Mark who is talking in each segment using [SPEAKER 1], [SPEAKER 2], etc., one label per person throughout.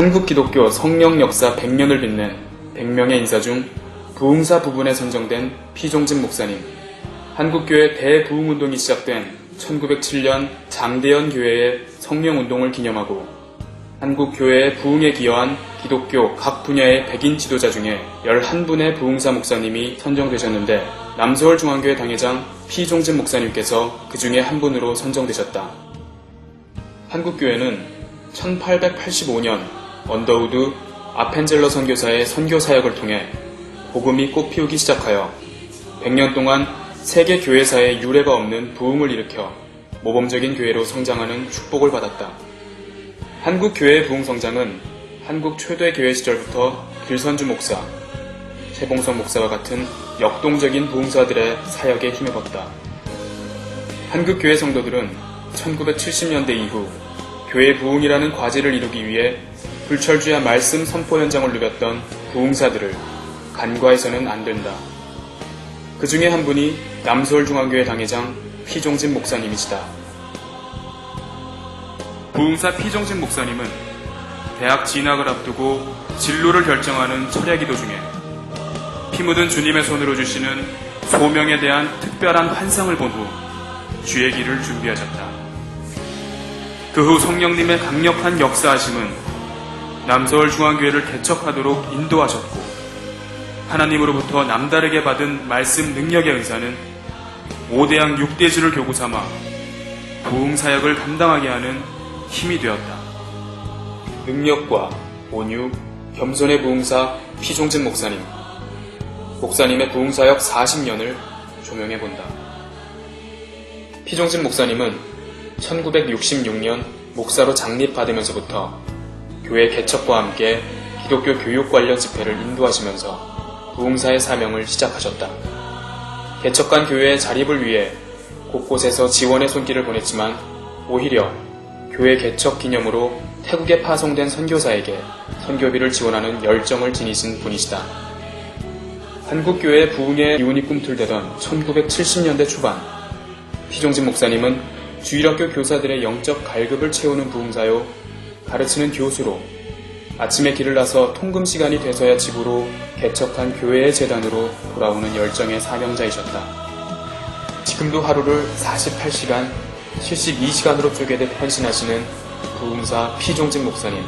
[SPEAKER 1] 한국 기독교 성령 역사 100년을 빛낸 100명의 인사 중 부흥사 부분에 선정된 피종진 목사님. 한국교회 대부흥운동이 시작된 1907년 장대현 교회의 성령운동을 기념하고 한국교회의 부흥에 기여한 기독교 각 분야의 백인 지도자 중에 11분의 부흥사 목사님이 선정되셨는데 남서울중앙교회 당회장 피종진 목사님께서 그 중에 한 분으로 선정되셨다. 한국교회는 1885년 언더우드 아펜젤러 선교사의 선교 사역을 통해 복음이 꽃피우기 시작하여 100년 동안 세계 교회사에 유례가 없는 부흥을 일으켜 모범적인 교회로 성장하는 축복을 받았다. 한국 교회의 부흥 성장은 한국 초대 교회 시절부터 길선주 목사, 최봉석 목사와 같은 역동적인 부흥사들의 사역에 힘입었다. 한국 교회 성도들은 1970년대 이후 교회 부흥이라는 과제를 이루기 위해 불철주야 말씀 선포 현장을 누볐던 부흥사들을 간과해서는 안 된다. 그 중에 한 분이 남서울중앙교회 당회장 피종진 목사님이시다. 부흥사 피종진 목사님은 대학 진학을 앞두고 진로를 결정하는 철야기도 중에 피 묻은 주님의 손으로 주시는 소명에 대한 특별한 환상을 본 후 주의 길을 준비하셨다. 그 후 성령님의 강력한 역사하심은 남서울중앙교회를 개척하도록 인도하셨고 하나님으로부터 남다르게 받은 말씀 능력의 은사는 5대양 6대주를 교구 삼아 부흥사역을 감당하게 하는 힘이 되었다. 능력과 온유, 겸손의 부흥사 피종진 목사님. 목사님의 부흥사역 40년을 조명해본다. 피종진 목사님은 1966년 목사로 장립받으면서부터 교회 개척과 함께 기독교 교육 관련 집회를 인도하시면서 부흥사의 사명을 시작하셨다. 개척한 교회의 자립을 위해 곳곳에서 지원의 손길을 보냈지만 오히려 교회 개척 기념으로 태국에 파송된 선교사에게 선교비를 지원하는 열정을 지니신 분이시다. 한국교회의 부흥의 기운이 꿈틀대던 1970년대 초반, 피종진 목사님은 주일학교 교사들의 영적 갈급을 채우는 부흥사요, 가르치는 교수로 아침에 길을 나서 통금 시간이 돼서야 집으로 개척한 교회의 재단으로 돌아오는 열정의 사명자이셨다. 지금도 하루를 48시간, 72시간으로 쪼개듯 헌신하시는 부흥사 피종진 목사님.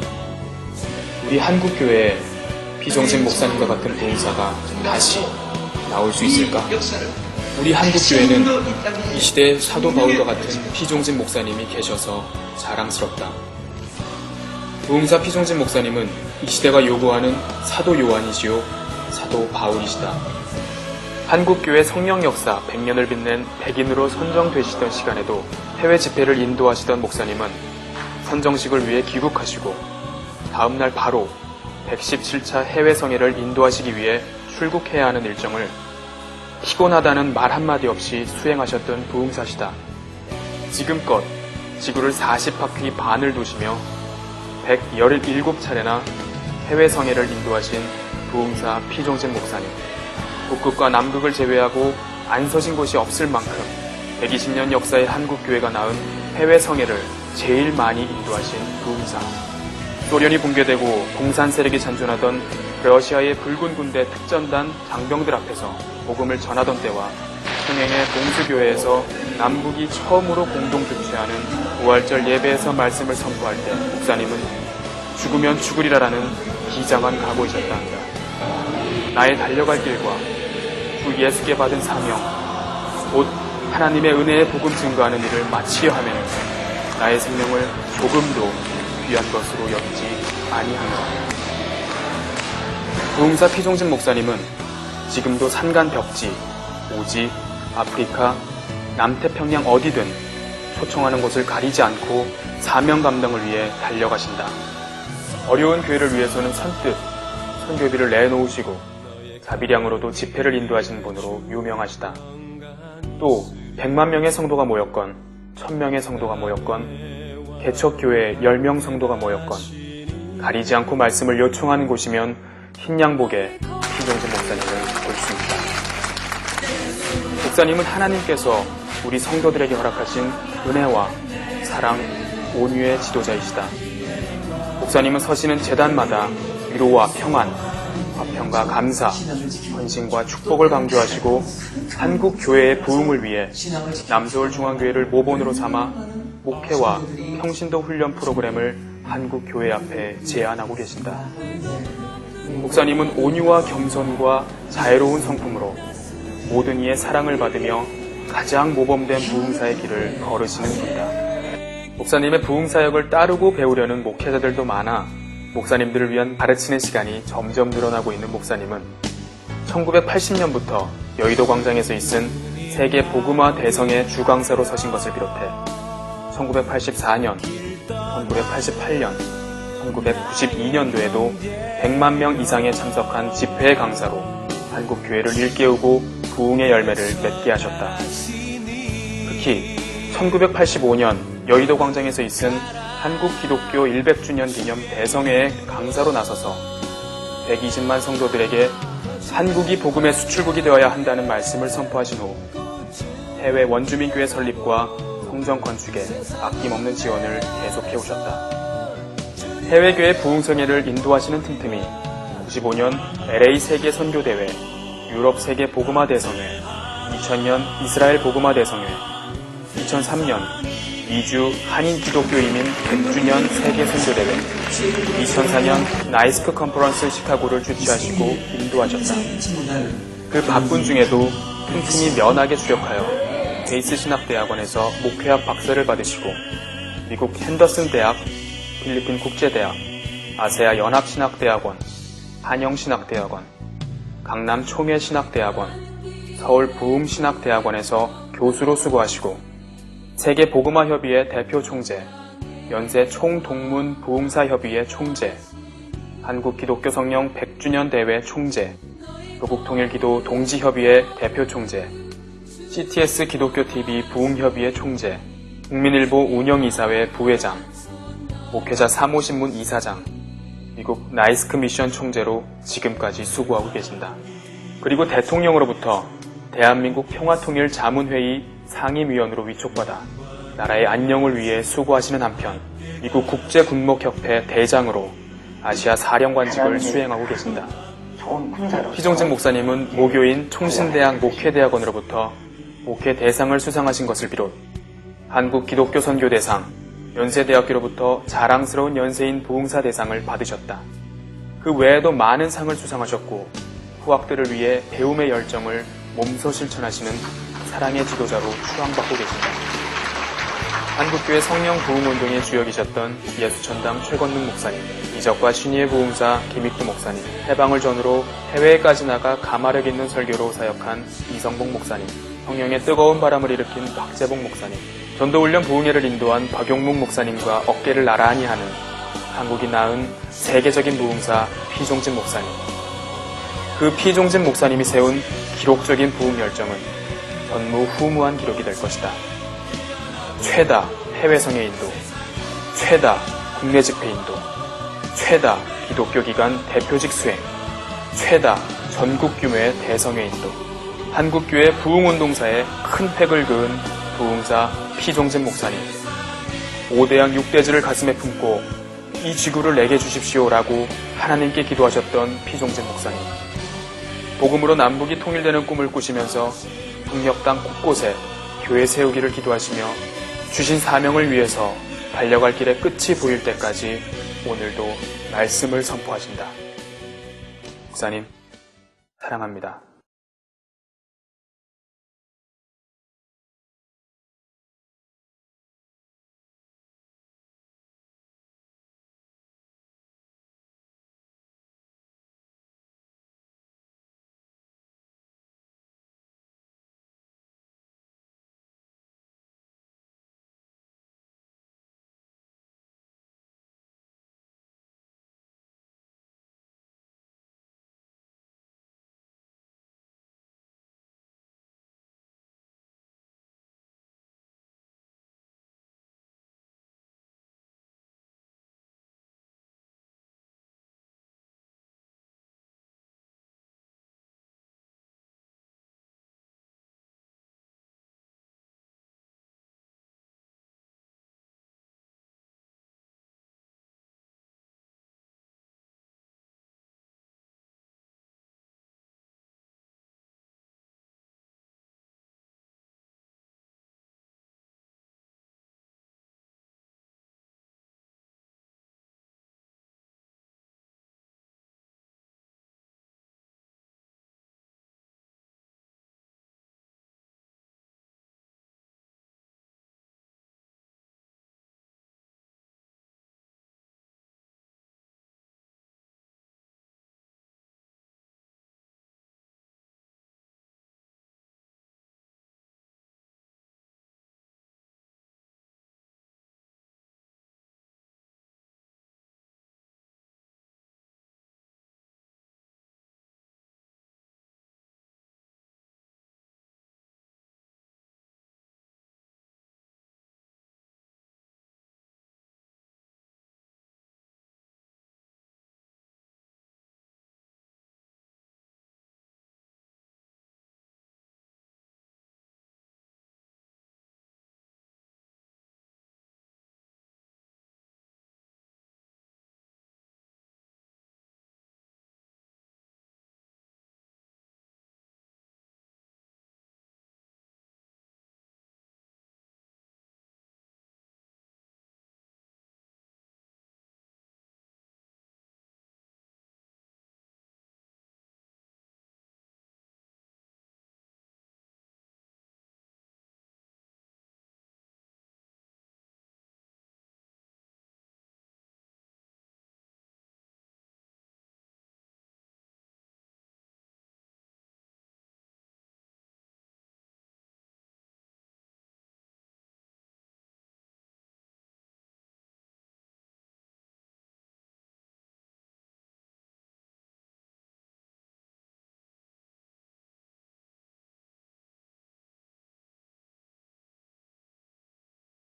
[SPEAKER 1] 우리 한국교회에 피종진 목사님과 같은 부흥사가 다시 나올 수 있을까? 우리 한국교회는 이 시대에 사도 바울과 같은 피종진 목사님이 계셔서 자랑스럽다. 부흥사 피종진 목사님은 이 시대가 요구하는 사도 요한이시요 사도 바울이시다. 한국교회 성령 역사 100년을 빛낸 백인으로 선정되시던 시간에도 해외 집회를 인도하시던 목사님은 선정식을 위해 귀국하시고 다음날 바로 117차 해외 성회를 인도하시기 위해 출국해야 하는 일정을 피곤하다는 말 한마디 없이 수행하셨던 부흥사시다. 지금껏 지구를 40바퀴 반을 도시며 117차례나 해외 성회를 인도하신 부흥사 피종진 목사님. 북극과 남극을 제외하고 안 서신 곳이 없을 만큼 120년 역사의 한국교회가 낳은 해외 성회를 제일 많이 인도하신 부흥사. 소련이 붕괴되고 공산 세력이 잔존하던 러시아의 붉은 군대 특전단 장병들 앞에서 복음을 전하던 때와 흥행의 봉수교회에서 남북이 처음으로 공동 주최하는 부활절 예배에서 말씀을 선포할 때 목사님은 죽으면 죽으리라라는 비장한 각오이셨다 한다. 나의 달려갈 길과 주 예수께 받은 사명, 곧 하나님의 은혜의 복음 증거하는 일을 마치려 하면 나의 생명을 조금도 귀한 것으로 여기지 아니하노라. 부흥사 피종진 목사님은 지금도 산간벽지, 오지, 아프리카, 남태평양 어디든 초청하는 곳을 가리지 않고 사명 감당을 위해 달려가신다. 어려운 교회를 위해서는 선뜻 선교비를 내놓으시고 자비량으로도 집회를 인도하신 분으로 유명하시다. 또 100만 명의 성도가 모였건 1000명의 성도가 모였건 개척교회 10명 성도가 모였건 가리지 않고 말씀을 요청하는 곳이면 흰양복의 피종진 목사님을 볼 수 있다. 목사님은 하나님께서 우리 성도들에게 허락하신 은혜와 사랑, 온유의 지도자이시다. 목사님은 서시는 제단마다 위로와 평안, 화평과 감사, 헌신과 축복을 강조하시고 한국 교회의 부흥을 위해 남서울중앙교회를 모본으로 삼아 목회와 평신도 훈련 프로그램을 한국 교회 앞에 제안하고 계신다. 목사님은 온유와 겸손과 자애로운 성품으로 모든 이의 사랑을 받으며 가장 모범된 부흥사의 길을 걸으시는 분이다. 목사님의 부흥사역을 따르고 배우려는 목회자들도 많아 목사님들을 위한 가르치는 시간이 점점 늘어나고 있는 목사님은 1980년부터 여의도 광장에서 있은 세계 복음화 대성의 주강사로 서신 것을 비롯해 1984년, 1988년, 1992년도에도 100만 명 이상에 참석한 집회 강사로 한국 교회를 일깨우고 부흥의 열매를 맺게 하셨다. 특히 1985년 여의도 광장에서 있은 한국 기독교 100주년 기념 대성회의 강사로 나서서 120만 성도들에게 한국이 복음의 수출국이 되어야 한다는 말씀을 선포하신 후 해외 원주민교회 설립과 성전 건축에 아낌없는 지원을 계속해 오셨다. 해외교회 부흥성회를 인도하시는 틈틈이 95년 LA 세계 선교대회, 유럽 세계 복음화 대성회, 2000년 이스라엘 복음화 대성회, 2003년 미주 한인 기독교 이민 100주년 세계 선교대회, 2004년 나이스크 컨퍼런스 시카고를 주최하시고 인도하셨다. 그 바쁜 중에도 틈틈이 면학에 주력하여 베이스 신학대학원에서 목회학 박사를 받으시고 미국 핸더슨 대학, 필리핀 국제대학, 아세아 연합신학대학원, 한영신학대학원, 강남 총회신학대학원, 서울 부흥신학대학원에서 교수로 수고하시고 세계 복음화협의회 대표 총재, 연세 총동문 부흥사협의회 총재, 한국 기독교 성령 100주년 대회 총재, 조국통일기도 동지협의회 대표 총재, CTS 기독교TV 부흥협의회 총재, 국민일보 운영이사회 부회장, 목회자 사모신문 이사장, 미국 나이스크 미션 총재로 지금까지 수고하고 계신다. 그리고 대통령으로부터 대한민국 평화통일 자문회의 상임위원으로 위촉받아 나라의 안녕을 위해 수고하시는 한편 미국 국제군목협회 대장으로 아시아 사령관직을 수행하고 계신다. 피종진 목사님은 모교인 총신대학 목회대학원으로부터 목회 대상을 수상하신 것을 비롯 한국 기독교 선교 대상, 연세대학교로부터 자랑스러운 연세인 부흥사 대상을 받으셨다. 그 외에도 많은 상을 수상하셨고 후학들을 위해 배움의 열정을 몸소 실천하시는 사랑의 지도자로 추앙받고 계신다. 한국교회 성령 부흥운동의 주역이셨던 예수천당 최건능 목사님, 이적과 신의의 부흥사 김익두 목사님, 해방을 전후로 해외에까지 나가 가마력 있는 설교로 사역한 이성복 목사님, 성령의 뜨거운 바람을 일으킨 박재복 목사님, 전도훈련 부흥회를 인도한 박용묵 목사님과 어깨를 나란히 하는 한국이 낳은 세계적인 부흥사 피종진 목사님. 그 피종진 목사님이 세운 기록적인 부흥 열정은 전무후무한 기록이 될 것이다. 최다 해외 성회 인도, 최다 국내 집회 인도, 최다 기독교 기관 대표직 수행, 최다 전국 규모의 대성회 인도, 한국교회 부흥운동사에 큰 획을 그은 부흥사 피종진 목사님, 5대양 6대주를 가슴에 품고 이 지구를 내게 주십시오라고 하나님께 기도하셨던 피종진 목사님, 복음으로 남북이 통일되는 꿈을 꾸시면서 북녘 땅 곳곳에 교회 세우기를 기도하시며 주신 사명을 위해서 달려갈 길의 끝이 보일 때까지 오늘도 말씀을 선포하신다. 목사님, 사랑합니다.